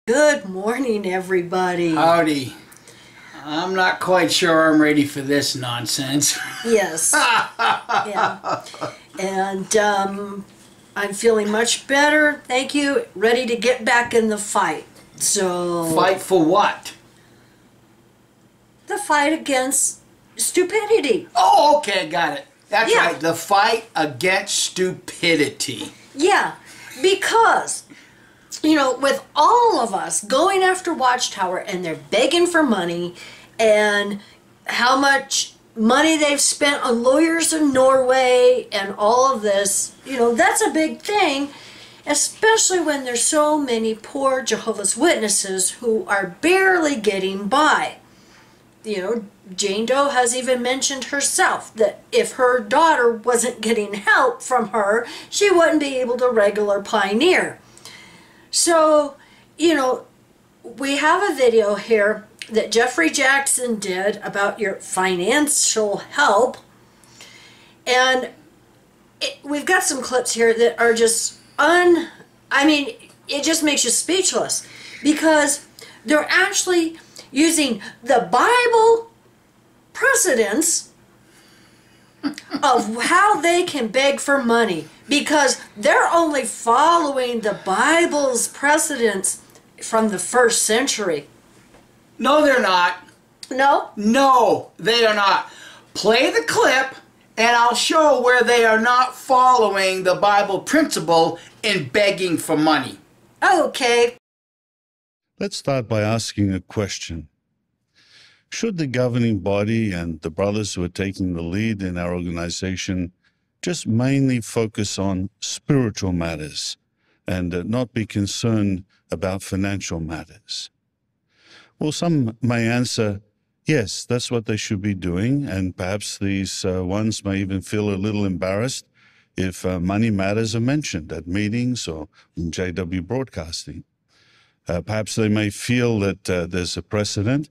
Good morning, everybody. Howdy. I'm not quite sure I'm ready for this nonsense. Yes. Yeah. And I'm feeling much better. Thank you. Ready to get back in the fight. So. Fight for what? The fight against stupidity. Oh, okay, got it. That's Yeah. right. The fight against stupidity. Yeah. Because, you know, with all of us going after Watchtower and they're begging for money and how much money they've spent on lawyers in Norway and all of this, you know, that's a big thing, especially when there's so many poor Jehovah's Witnesses who are barely getting by. You know, Jane Doe has even mentioned herself that if her daughter wasn't getting help from her, she wouldn't be able to regular pioneer. So, you know, we have a video here that Jeffrey Jackson did about your financial help. And we've got some clips here that are just it just makes you speechless. Because they're actually using the Bible precedents of how they can beg for money, because they're only following the Bible's precedents from the 1st century. No, they're not. No? No, they are not. Play the clip and I'll show where they are not following the Bible principle in begging for money. Okay. Let's start by asking a question. Should the governing body and the brothers who are taking the lead in our organization just mainly focus on spiritual matters and not be concerned about financial matters? Well, some may answer, yes, that's what they should be doing, and perhaps these ones may even feel a little embarrassed if money matters are mentioned at meetings or in JW broadcasting. Perhaps they may feel that there's a precedent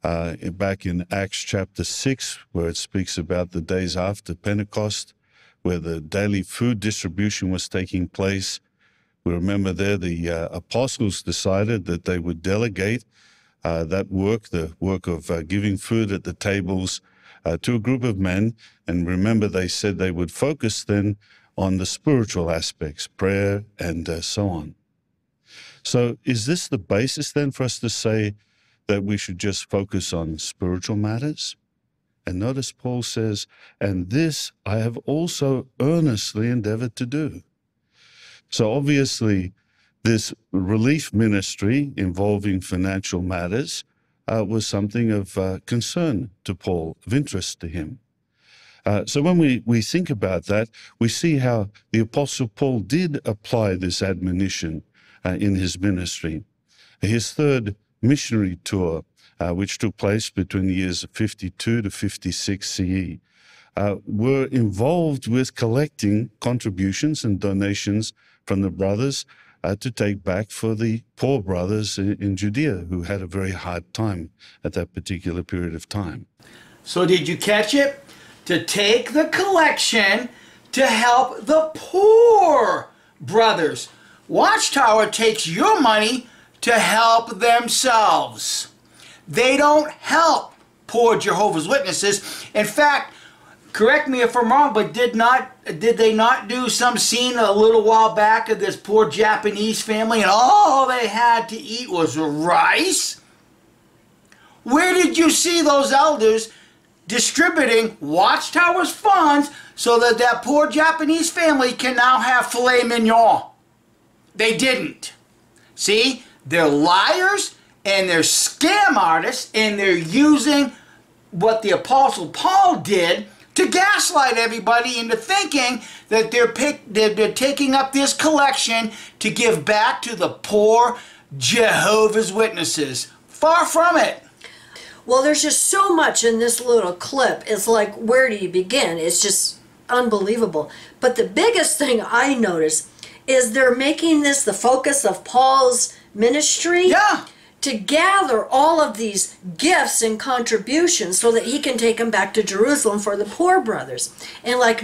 back in Acts chapter 6, where it speaks about the days after Pentecost, where the daily food distribution was taking place. We remember there the apostles decided that they would delegate that work, the work of giving food at the tables, to a group of men. And remember, they said they would focus then on the spiritual aspects, prayer and so on. So is this the basis then for us to say that we should just focus on spiritual matters? And notice Paul says, and this I have also earnestly endeavored to do. So obviously, this relief ministry involving financial matters was something of concern to Paul, of interest to him. So when we think about that, we see how the Apostle Paul did apply this admonition in his ministry. His third missionary tour, which took place between the years of 52 to 56 CE, were involved with collecting contributions and donations from the brothers to take back for the poor brothers in Judea who had a very hard time at that particular period of time. So did you catch it? To take the collection to help the poor brothers. Watchtower takes your money to help themselves. They don't help poor Jehovah's Witnesses. In fact, correct me if I'm wrong, but did they not do some scene a little while back of this poor Japanese family and all they had to eat was rice? Where did you see those elders distributing Watchtower's funds so that that poor Japanese family can now have filet mignon? They didn't. See, they're liars and they're scam artists, and they're using what the Apostle Paul did to gaslight everybody into thinking that they're taking up this collection to give back to the poor Jehovah's Witnesses. Far from it. Well, there's just so much in this little clip. It's like, where do you begin? It's just unbelievable. But the biggest thing I noticed is they're making this the focus of Paul's ministry. Yeah. To gather all of these gifts and contributions so that he can take them back to Jerusalem for the poor brothers. And like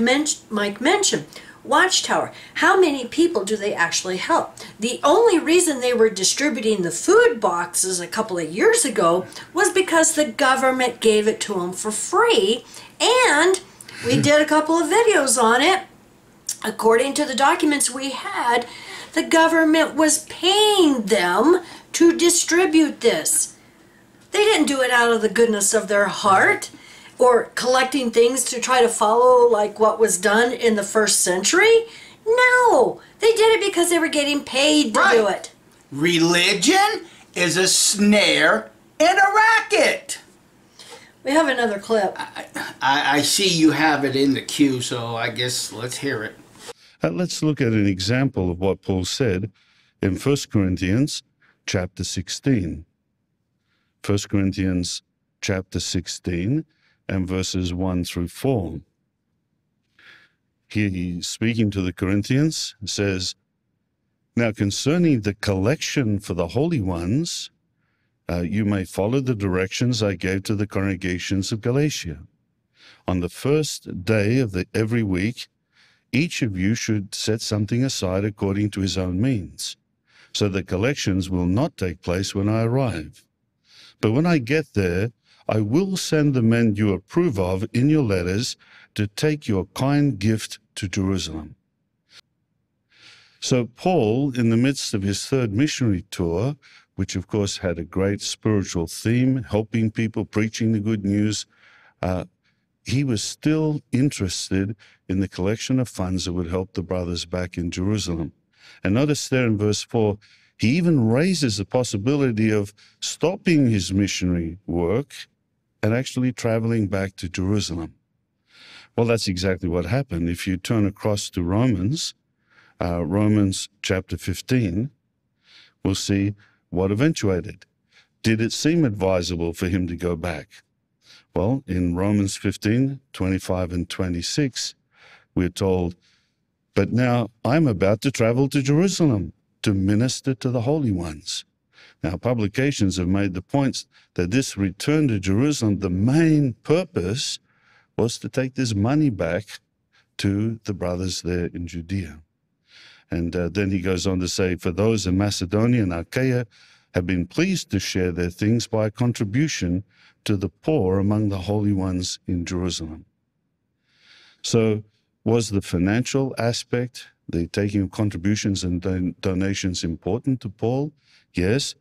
Mike mentioned, Watchtower, how many people do they actually help? The only reason they were distributing the food boxes a couple of years ago was because the government gave it to them for free, and we did a couple of videos on it. According to the documents we had, the government was paying them to distribute this. They didn't do it out of the goodness of their heart or collecting things to try to follow like what was done in the first century. No, they did it because they were getting paid to do it. Religion is a snare and a racket. We have another clip. I see you have it in the queue, so I guess let's hear it. Let's look at an example of what Paul said in 1 Corinthians chapter 16. 1 Corinthians chapter 16 and verses 1 through 4. Here he's speaking to the Corinthians, says, "Now concerning the collection for the holy ones, you may follow the directions I gave to the congregations of Galatia. On the first day of every week, each of you should set something aside according to his own means, so the collections will not take place when I arrive. But when I get there, I will send the men you approve of in your letters to take your kind gift to Jerusalem." So Paul, in the midst of his third missionary tour, which of course had a great spiritual theme, helping people, preaching the good news, he was still interested in the collection of funds that would help the brothers back in Jerusalem. And notice there in verse 4, he even raises the possibility of stopping his missionary work and actually traveling back to Jerusalem. Well, that's exactly what happened. If you turn across to Romans chapter 15, we'll see what eventuated. Did it seem advisable for him to go back? Well, in Romans 15, 25 and 26, we're told, "But now I'm about to travel to Jerusalem to minister to the holy ones." Now, publications have made the points that this return to Jerusalem, the main purpose was to take this money back to the brothers there in Judea. And then he goes on to say, "For those in Macedonia and Achaia have been pleased to share their things by a contribution to the poor among the holy ones in Jerusalem." So was the financial aspect, the taking of contributions and donations, important to Paul? Yes,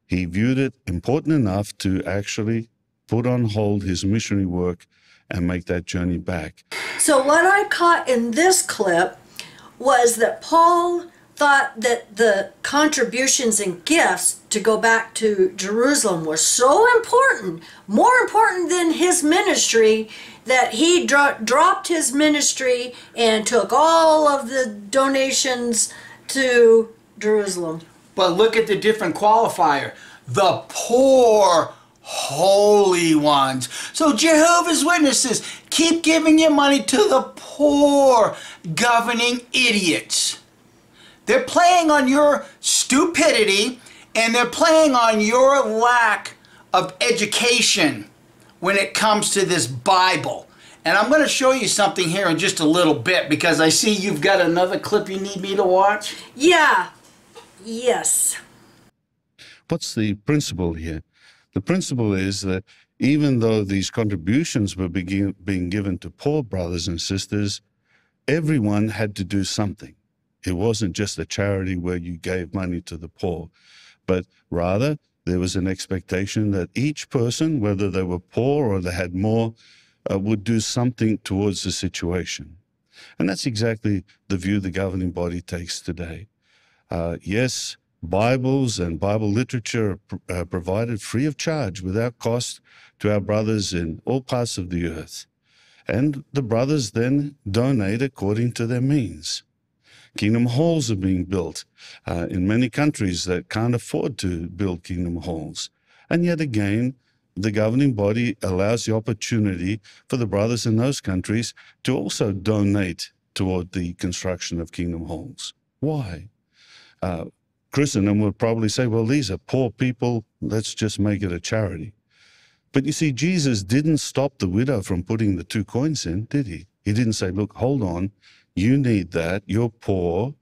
he viewed it important enough to actually put on hold his missionary work and make that journey back. So what I caught in this clip was that Paul thought that the contributions and gifts to go back to Jerusalem were so important, more important than his ministry, that he dropped his ministry and took all of the donations to Jerusalem. But look at the different qualifier. The poor holy ones. So Jehovah's Witnesses, keep giving your money to the poor governing idiots. They're playing on your stupidity, and they're playing on your lack of education when it comes to this Bible. And I'm going to show you something here in just a little bit, because I see you've got another clip you need me to watch. Yeah. Yes. What's the principle here? The principle is that even though these contributions were being given to poor brothers and sisters, everyone had to do something. It wasn't just a charity where you gave money to the poor, but rather there was an expectation that each person, whether they were poor or they had more, would do something towards the situation. And that's exactly the view the governing body takes today. Yes, Bibles and Bible literature are provided free of charge, without cost, to our brothers in all parts of the earth. And the brothers then donate according to their means. Kingdom halls are being built in many countries that can't afford to build kingdom halls. And yet again, the governing body allows the opportunity for the brothers in those countries to also donate toward the construction of kingdom halls. Why? Christendom would probably say, well, these are poor people, let's just make it a charity. But you see, Jesus didn't stop the widow from putting the 2 coins in, did he? He didn't say, look, hold on, You need that. You're poor.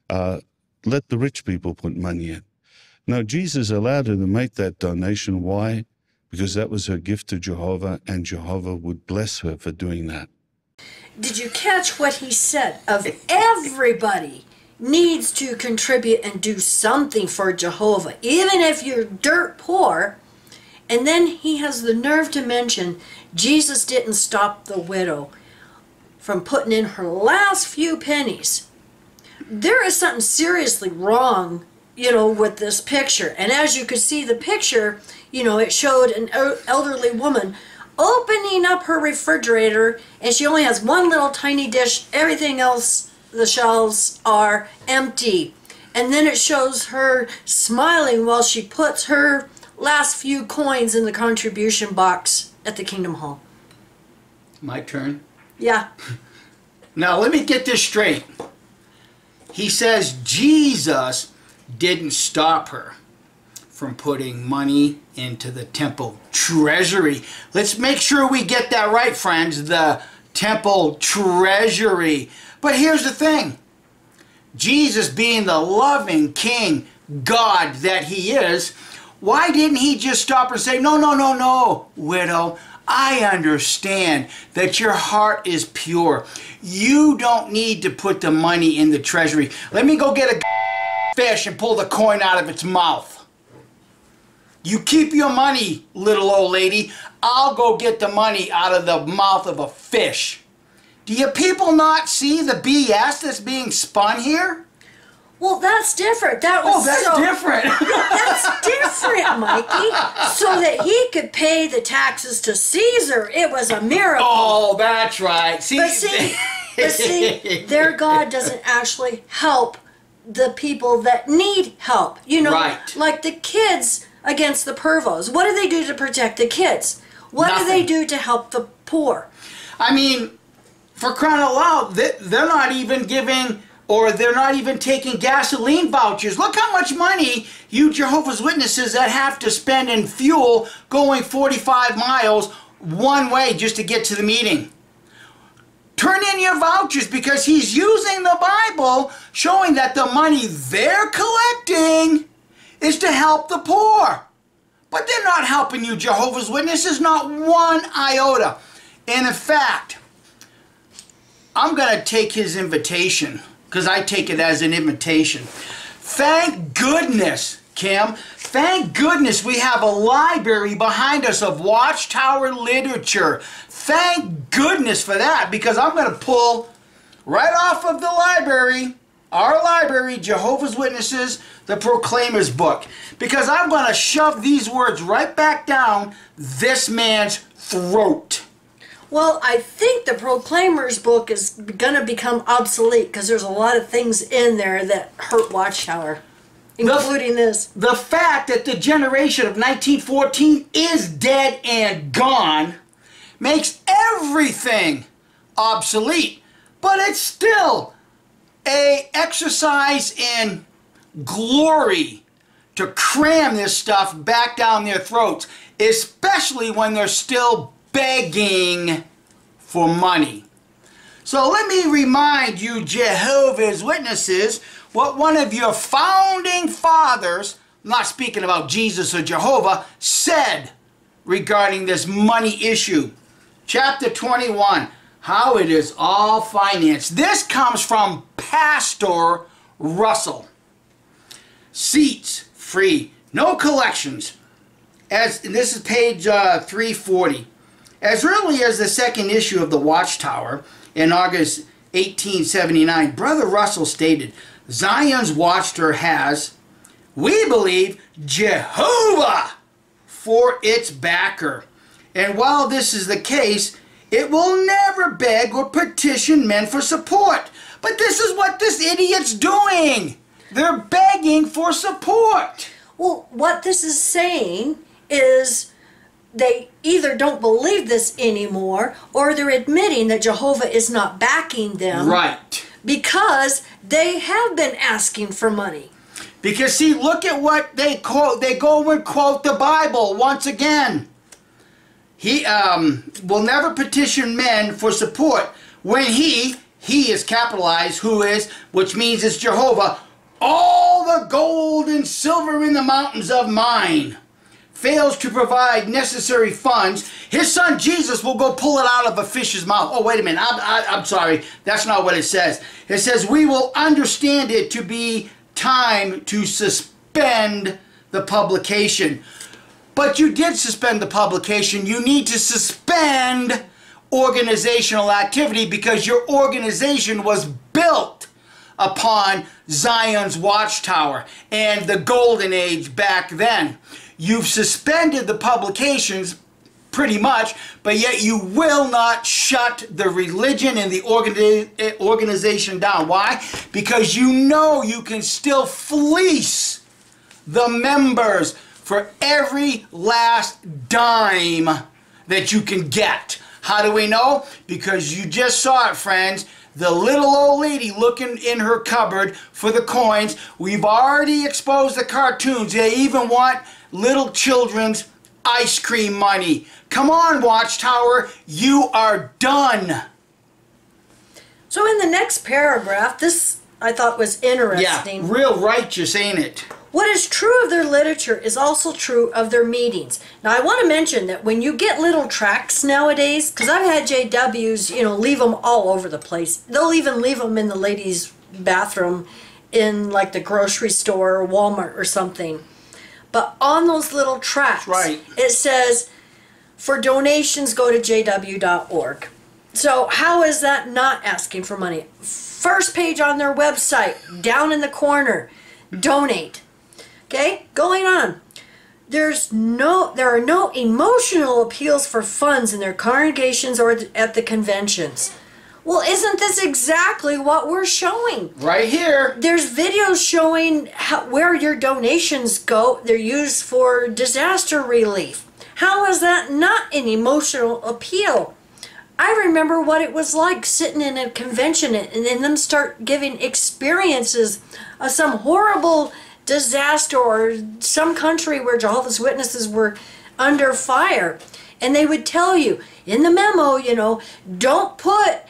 Let the rich people put money in. No, Jesus allowed her to make that donation. Why? Because that was her gift to Jehovah, and Jehovah would bless her for doing that. Did you catch what he said? Of everybody needs to contribute and do something for Jehovah, even if you're dirt poor. And then he has the nerve to mention Jesus didn't stop the widow from putting in her last few pennies. There is something seriously wrong, with this picture. And as you could see the picture, it showed an elderly woman opening up her refrigerator, and she only has one little tiny dish. Everything else, the shelves are empty. And then it shows her smiling while she puts her last few coins in the contribution box at the Kingdom Hall. My turn? Yeah. Now let me get this straight. He says Jesus didn't stop her from putting money into the temple treasury. Let's make sure we get that right, friends. The temple treasury. But here's the thing. Jesus, being the loving King God that he is, why didn't he just stop and say, no, widow, I understand that your heart is pure. You don't need to put the money in the treasury. Let me go get a fish and pull the coin out of its mouth. You keep your money, little old lady. I'll go get the money out of the mouth of a fish. Do you people not see the BS that's being spun here? Well, that's different. That's different. That's different, Mikey. So that he could pay the taxes to Caesar. It was a miracle. Oh, that's right. But see, their God doesn't actually help the people that need help. Right. Like the kids against the pervos. What do they do to protect the kids? What do they do to help the poor? I mean, for crying out loud, they're not even giving, or they're not even taking gasoline vouchers. Look how much money you Jehovah's Witnesses that have to spend in fuel going 45 miles one way just to get to the meeting. Turn in your vouchers, because he's using the Bible showing that the money they're collecting is to help the poor. But they're not helping you Jehovah's Witnesses, not one iota. And in fact, I'm going to take his invitation, because I take it as an invitation. Thank goodness, Kim, thank goodness we have a library behind us of Watchtower literature. Thank goodness for that, because I'm going to pull right off of the library, our library, Jehovah's Witnesses, the Proclaimer's book, because I'm going to shove these words right back down this man's throat. Well, I think the Proclaimer's book is going to become obsolete, because there's a lot of things in there that hurt Watchtower, including this. The fact that the generation of 1914 is dead and gone makes everything obsolete. But it's still an exercise in glory to cram this stuff back down their throats, especially when they're still begging for money. So let me remind you Jehovah's Witnesses what one of your founding fathers, I'm not speaking about Jesus or Jehovah, said regarding this money issue. Chapter 21, how it is all financed. This comes from Pastor Russell. Seats free, no collections. And this is page 340. As early as the second issue of the Watchtower in August 1879, Brother Russell stated, Zion's Watchtower has, we believe, Jehovah for its backer. And while this is the case, it will never beg or petition men for support. But this is what this idiot's doing. They're begging for support. Well, what this is saying is they either don't believe this anymore, or they're admitting that Jehovah is not backing them. Right. Because they have been asking for money. Because see, look at what they quote. They go and quote the Bible once again. He will never petition men for support when he he is capitalized, who is, which means it's Jehovah, all the gold and silver in the mountains of mine, fails to provide necessary funds, his son Jesus will go pull it out of a fish's mouth. Oh, wait a minute. I'm sorry. That's not what it says. It says we will understand it to be time to suspend the publication. But you did suspend the publication. You need to suspend organizational activity because your organization was built upon Zion's Watchtower and the golden age back then. You've suspended the publications pretty much, but yet you will not shut the religion and the organization down. Why? Because you know you can still fleece the members for every last dime that you can get. How do we know? Because you just saw it, friends. The little old lady looking in her cupboard for the coins. We've already exposed the cartoons. They even want little children's ice cream money. Come on, Watchtower, you are done. So in the next paragraph, this I thought was interesting. Yeah, real righteous, ain't it? What is true of their literature is also true of their meetings. Now I want to mention that when you get little tracts nowadays, because I've had JWs, leave them all over the place. They'll even leave them in the ladies' bathroom in like the grocery store or Walmart or something. But on those little tracts, right, it says, for donations, go to jw.org. So how is that not asking for money? First page on their website, down in the corner, donate. Okay, going on. There are no emotional appeals for funds in their congregations or at the conventions. Well, isn't this exactly what we're showing? Right here. There's videos showing where your donations go. They're used for disaster relief. How is that not an emotional appeal? I remember what it was like sitting in a convention and then them start giving experiences of some horrible disaster or some country where Jehovah's Witnesses were under fire. And they would tell you in the memo, don't put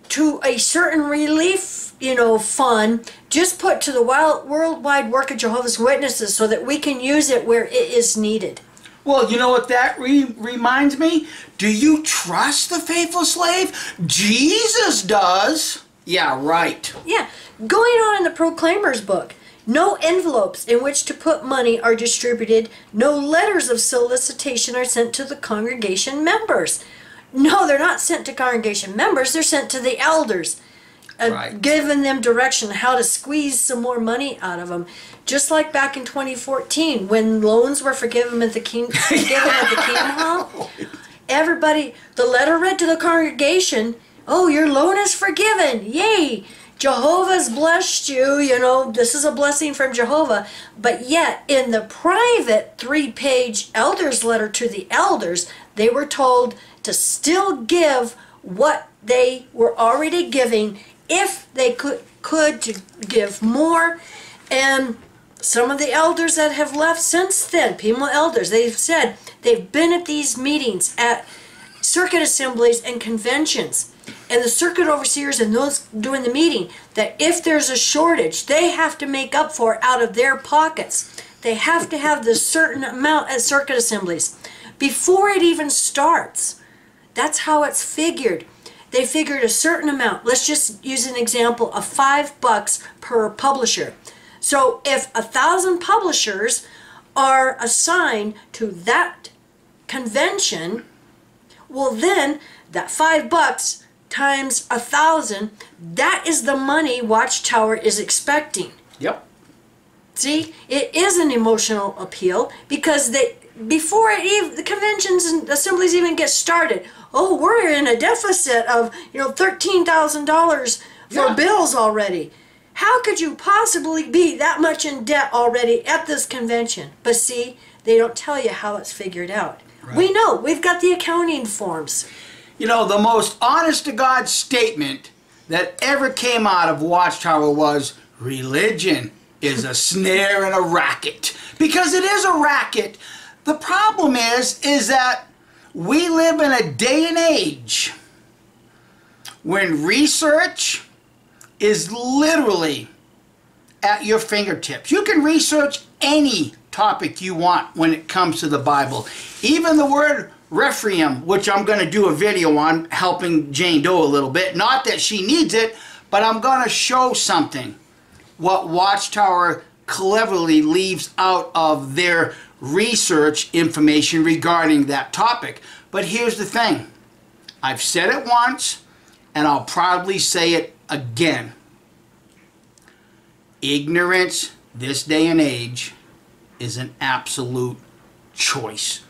to a certain relief, fund, just put to the worldwide work of Jehovah's Witnesses so that we can use it where it is needed. Well, you know what that reminds me? Do you trust the faithful slave? Jesus does. Yeah, right. Yeah. Going on in the Proclaimer's book, no envelopes in which to put money are distributed. No letters of solicitation are sent to the congregation members. No, they're not sent to congregation members. They're sent to the elders, right, giving them direction how to squeeze some more money out of them. Just like back in 2014 when loans were forgiven at the Kingdom Hall. Everybody, the letter read to the congregation, oh, your loan is forgiven. Yay. Jehovah's blessed you, this is a blessing from Jehovah. But yet, in the private 3-page elder's letter to the elders, they were told to still give what they were already giving if they could to give more. And some of the elders that have left since then, people elders, they've said they've been at these meetings at circuit assemblies and conventions. And the circuit overseers and those doing the meeting, that if there's a shortage, they have to make up for it out of their pockets. They have to have this certain amount at circuit assemblies before it even starts. That's how it's figured. They figured a certain amount. Let's just use an example of $5 per publisher. So if 1,000 publishers are assigned to that convention, well then that $5 times 1,000, that is the money Watchtower is expecting. Yep. See, it is an emotional appeal because before the conventions and assemblies even get started, oh, we're in a deficit of $13,000 for bills already. How could you possibly be that much in debt already at this convention? But see, they don't tell you how it's figured out. Right. We know, we've got the accounting forms. The most honest-to-God statement that ever came out of Watchtower was, religion is a snare and a racket. Because it is a racket. The problem is that we live in a day and age when research is literally at your fingertips. You can research any topic you want when it comes to the Bible. Even the word Rephaim, which I'm going to do a video on, helping Jane Doe a little bit. Not that she needs it, but I'm going to show something. What Watchtower cleverly leaves out of their research information regarding that topic. But here's the thing. I've said it once, and I'll probably say it again. Ignorance, this day and age, is an absolute choice.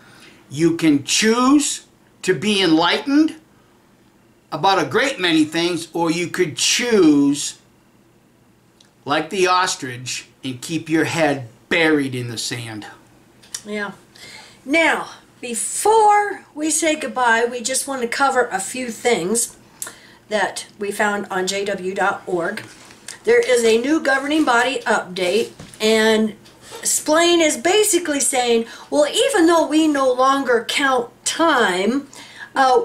You can choose to be enlightened about a great many things, or you could choose, like the ostrich, and keep your head buried in the sand. Yeah. Now, before we say goodbye, we just want to cover a few things that we found on jw.org. There is a new governing body update, and Splain is basically saying, well, even though we no longer count time,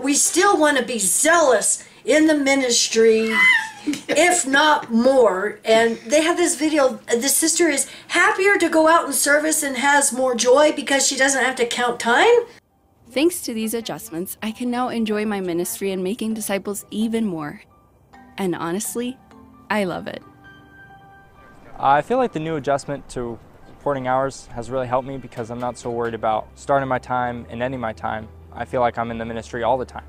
we still want to be zealous in the ministry, if not more. And they have this video. The sister is happier to go out in service and has more joy because she doesn't have to count time. Thanks to these adjustments, I can now enjoy my ministry and making disciples even more. And honestly, I love it. I feel like the new adjustment to reporting hours has really helped me because I'm not so worried about starting my time and ending my time. I feel like I'm in the ministry all the time.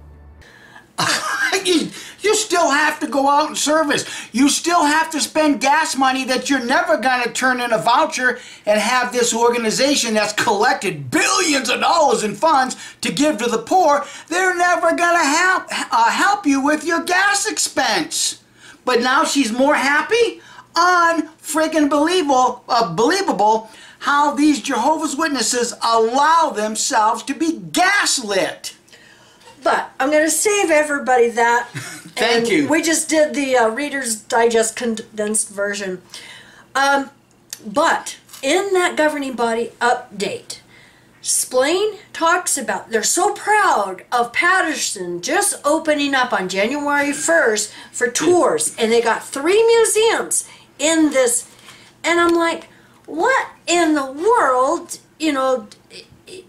You still have to go out and service. You still have to spend gas money that you're never going to turn in a voucher and have this organization that's collected billions of dollars in funds to give to the poor. They're never going to help you with your gas expense. But now she's more happy? Unfriggin' believable how these Jehovah's Witnesses allow themselves to be gaslit. But I'm going to save everybody that. Thank you. We just did the Reader's Digest condensed version. But in that governing body update, Splain talks about they're so proud of Patterson just opening up on January 1st for tours. And they got 3 museums in this. And I'm like, what in the world, you know,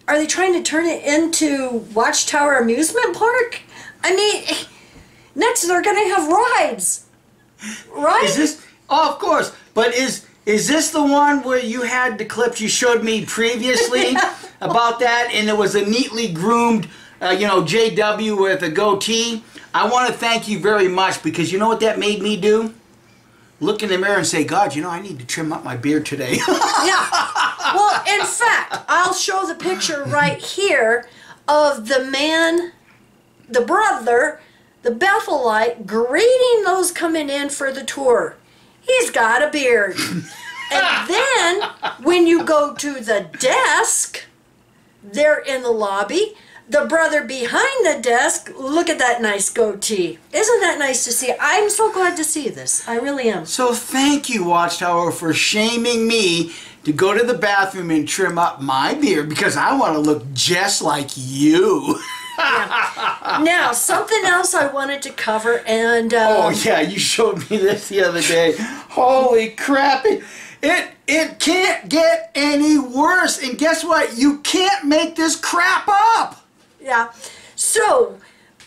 are they trying to turn it into Watchtower Amusement Park? I mean, next they're going to have rides, right? Is this? Oh, of course. But is this the one where you had the clips you showed me previously about that, and there was a neatly groomed, JW with a goatee? I want to thank you very much because you know what that made me do? Look in the mirror and say, God, I need to trim up my beard today. Yeah. Well, in fact, I'll show the picture right here of the man, the brother, the Bethelite, greeting those coming in for the tour. He's got a beard. And then, when you go to the desk, there in the lobby, the brother behind the desk, look at that nice goatee. Isn't that nice to see? I'm so glad to see this. I really am. So thank you, Watchtower, for shaming me to go to the bathroom and trim up my beard because I want to look just like you. Yeah. Now, something else I wanted to cover, and oh yeah, you showed me this the other day. Holy crap! It can't get any worse. And guess what? You can't make this crap up. Yeah. So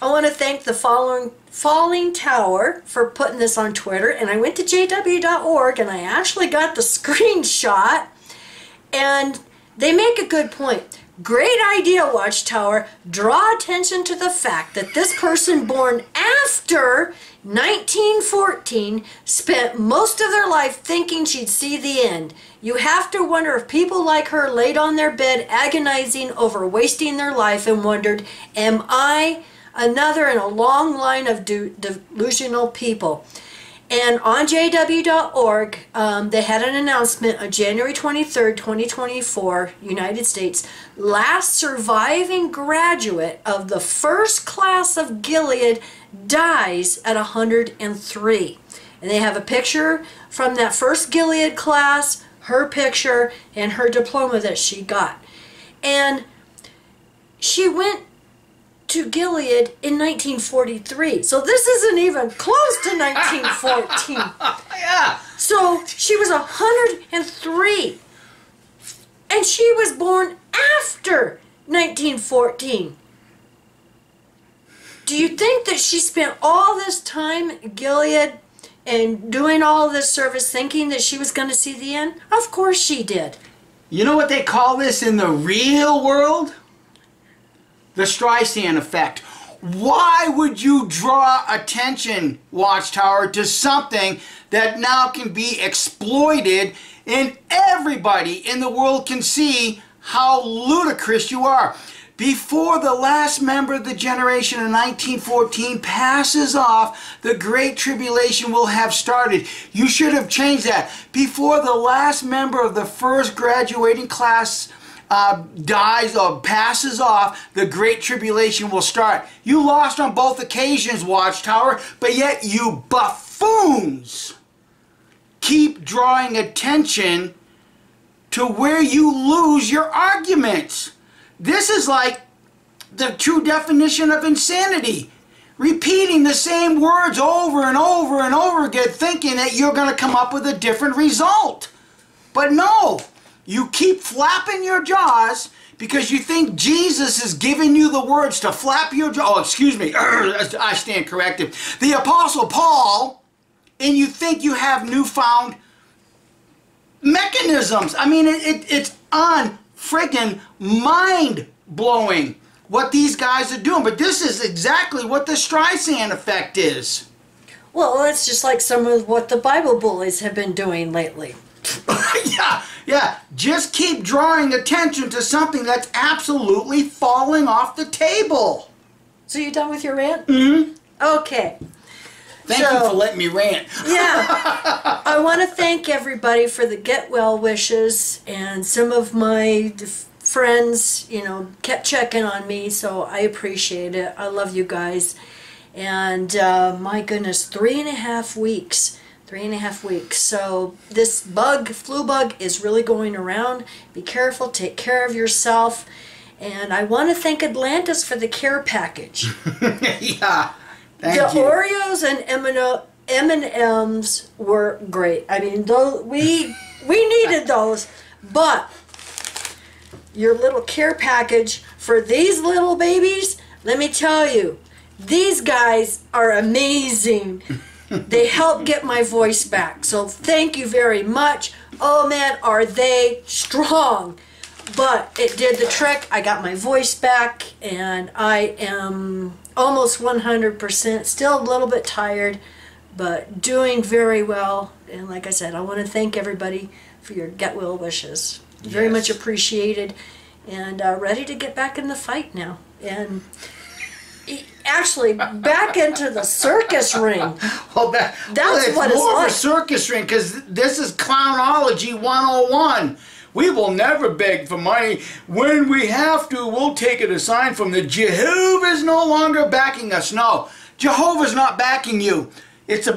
I want to thank the Falling Tower for putting this on Twitter, and I went to jw.org and I actually got the screenshot, and they make a good point. Great idea, Watchtower. Draw attention to the fact that this person born after 1914 spent most of their life thinking she'd see the end. You have to wonder if people like her laid on their bed agonizing over wasting their life and wondered, am I another in a long line of delusional people? And on jw.org, they had an announcement on January 23rd, 2024, United States. Last surviving graduate of the first class of Gilead dies at 103. And they have a picture from that first Gilead class, her picture, and her diploma that she got. And she went to Gilead in 1943. So this isn't even close to 1914. Yeah. So she was 103. And she was born after 1914. Do you think that she spent all this time at Gilead and doing all this service thinking that she was going to see the end? Of course she did. You know what they call this in the real world? The Streisand effect. Why would you draw attention, Watchtower, to something that now can be exploited and everybody in the world can see how ludicrous you are? Before the last member of the generation in 1914 passes off, the Great Tribulation will have started. You should have changed that. Before the last member of the first graduating class dies or passes off, the Great Tribulation will start. You lost on both occasions, Watchtower, but yet you buffoons keep drawing attention to where you lose your arguments. This is like the true definition of insanity. Repeating the same words over and over and over again, thinking that you're going to come up with a different result. But no, you keep flapping your jaws because you think Jesus is giving you the words to flap your jaw. Oh, excuse me, I stand corrected. The Apostle Paul, and you think you have newfound mechanisms. I mean, it's unfreaking mind-blowing what these guys are doing. But this is exactly what the Streisand effect is. Well, that's just like some of what the Bible bullies have been doing lately. Yeah. Just keep drawing attention to something that's absolutely falling off the table. So you done with your rant? Mm-hmm. Okay. Thank you for letting me rant. Yeah. I want to thank everybody for the get well wishes, and some of my friends, you know, kept checking on me, so I appreciate it. I love you guys. And my goodness, 3.5 weeks. 3.5 weeks. So this flu bug is really going around. Be careful, take care of yourself. And I want to thank Atlantis for the care package. Yeah. Thank the you. Oreos and M&Ms were great. I mean, those, we needed those, but your little care package for these little babies, let me tell you, these guys are amazing. They help get my voice back. So thank you very much. Oh man, are they strong. But it did the trick. I got my voice back, and I am almost 100%, still a little bit tired, but doing very well. And like I said, I want to thank everybody for your get well wishes. Very much appreciated, and ready to get back in the fight now. And actually back into the circus ring. Well, that's what it's more like. Of a circus ring, because this is Clownology 101. We will never beg for money. When we have to, we'll take it a sign from the Jehovah's no longer backing us. No, Jehovah's not backing you. It's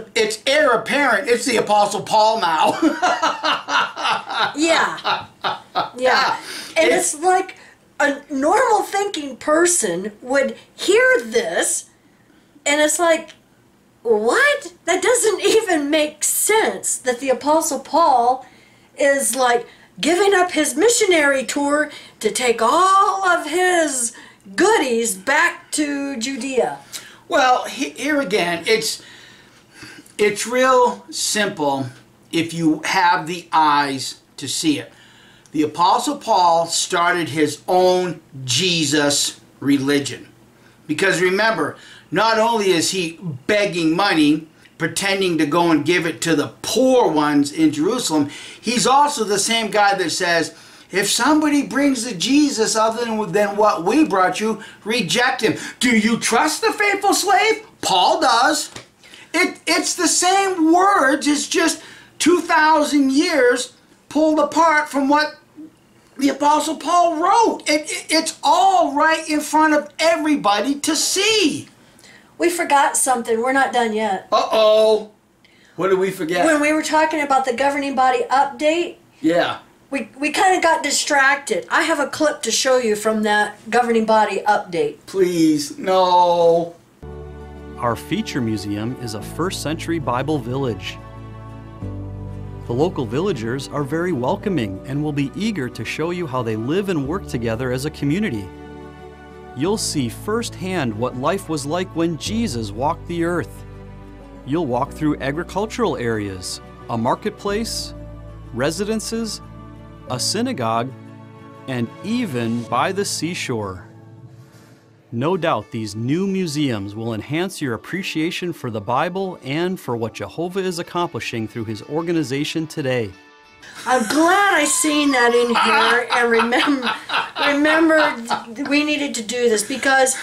heir apparent. It's the Apostle Paul now. Yeah. And it's like a normal thinking person would hear this, and it's like, what? That doesn't even make sense that the Apostle Paul is like giving up his missionary tour to take all of his goodies back to Judea. Well, here again, it's real simple if you have the eyes to see it. The Apostle Paul started his own Jesus religion. Because remember, not only is he begging money, pretending to go and give it to the poor ones in Jerusalem, he's also the same guy that says, if somebody brings a Jesus other than what we brought you, reject him. Do you trust the faithful slave? Paul does. It's the same words, it's just 2,000 years pulled apart from what the Apostle Paul wrote. It's all right in front of everybody to see. We forgot something. We're not done yet. Uh-oh. What did we forget? When we were talking about the governing body update. Yeah. we kind of got distracted. I have a clip to show you from that governing body update. Please, no. Our feature museum is a first-century Bible village. The local villagers are very welcoming and will be eager to show you how they live and work together as a community. You'll see firsthand what life was like when Jesus walked the earth. You'll walk through agricultural areas, a marketplace, residences, a synagogue, and even by the seashore. No doubt these new museums will enhance your appreciation for the Bible and for what Jehovah is accomplishing through his organization today. I'm glad I seen that in here and remembered we needed to do this because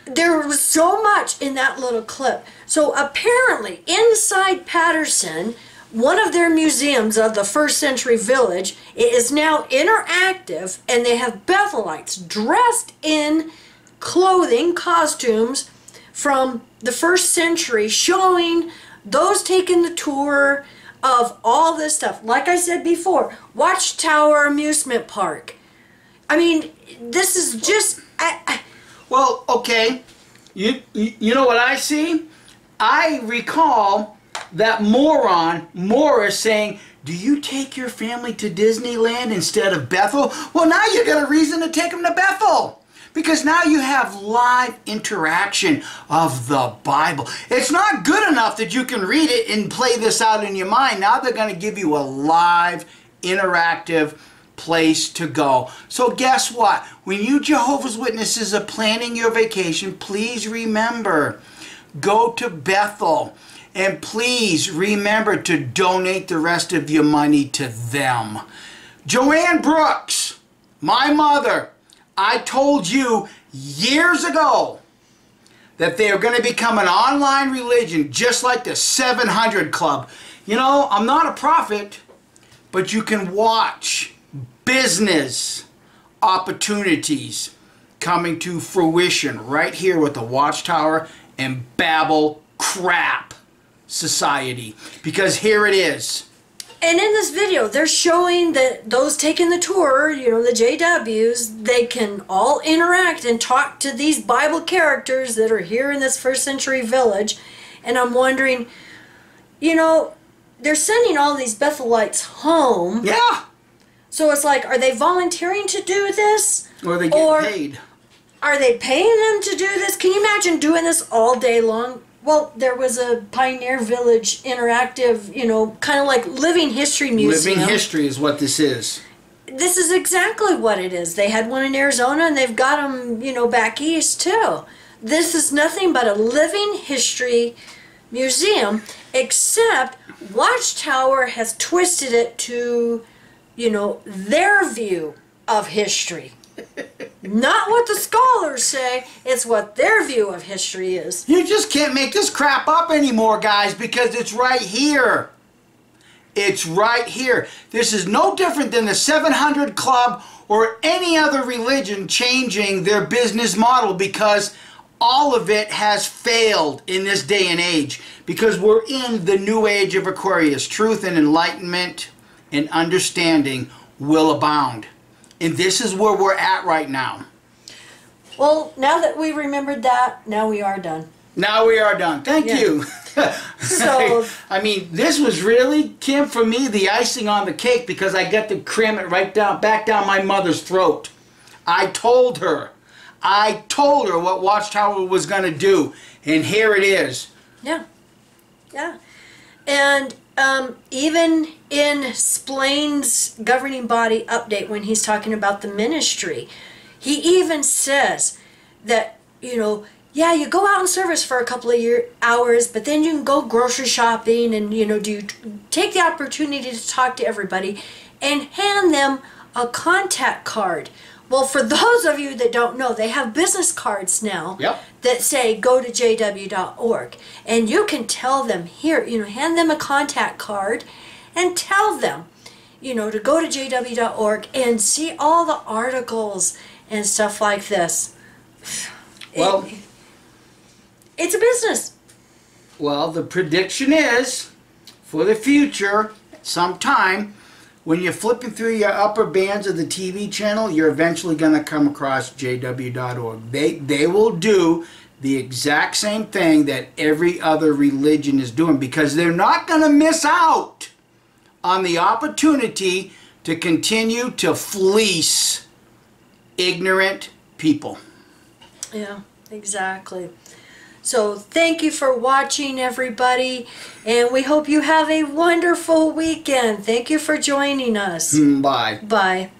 there was so much in that little clip. So apparently inside Patterson, one of their museums of the first century village, it is now interactive, and they have Bethelites dressed in clothing, costumes from the first century, showing those taking the tour of all this stuff. Like I said before, Watchtower amusement park. I mean, this is just... Well, okay. You know what I see? I recall that moron Morris saying, do you take your family to Disneyland instead of Bethel? Well, now you got a reason to take them to Bethel. Because now you have live interaction of the Bible. It's not good enough that you can read it and play this out in your mind. Now they're going to give you a live, interactive place to go. So guess what? When you Jehovah's Witnesses are planning your vacation, please remember, go to Bethel. And please remember to donate the rest of your money to them. Joanne Brooks, my mother, I told you years ago that they are going to become an online religion just like the 700 Club. You know, I'm not a prophet, but you can watch business opportunities coming to fruition right here with the Watchtower and Babel Crap Society. Because here it is. And in this video, they're showing that those taking the tour, you know, the JWs, they can all interact and talk to these Bible characters that are here in this first century village. And I'm wondering, you know, they're sending all these Bethelites home. Yeah. So it's like, are they volunteering to do this? Or they get paid. Are they paying them to do this? Can you imagine doing this all day long? Well, there was a Pioneer Village interactive, you know, kind of like living history museum. Living history is what this is. This is exactly what it is. They had one in Arizona, and they've got them, you know, back east too. This is nothing but a living history museum, except Watchtower has twisted it to, you know, their view of history. Not what the scholars say, it's what their view of history is. You just can't make this crap up anymore, guys, because it's right here. It's right here. This is no different than the 700 Club or any other religion changing their business model, because all of it has failed in this day and age, because we're in the new age of Aquarius. Truth and enlightenment and understanding will abound. And this is where we're at right now. Well, now that we remembered that, now we are done. Now we are done. Thank you. So, I mean, this was really, Kim, for me, the icing on the cake, because I got to cram it right down, back down my mother's throat. I told her what Watchtower was going to do, and here it is. Yeah. Yeah. And even in Splain's governing body update, when he's talking about the ministry, he even says that, you know, yeah, you go out in service for a couple of hours, but then you can go grocery shopping and, you know, take the opportunity to talk to everybody and hand them a contact card. Well, for those of you that don't know, they have business cards now that say go to jw.org. And you can tell them here, you know, hand them a contact card and tell them, you know, to go to jw.org and see all the articles and stuff like this. Well, it's a business. Well, the prediction is, for the future, sometime, when you're flipping through your upper bands of the TV channel, you're eventually going to come across jw.org. They will do the exact same thing that every other religion is doing, because they're not going to miss out on the opportunity to continue to fleece ignorant people. Yeah, exactly. So thank you for watching, everybody, and we hope you have a wonderful weekend. Thank you for joining us. Bye. Bye.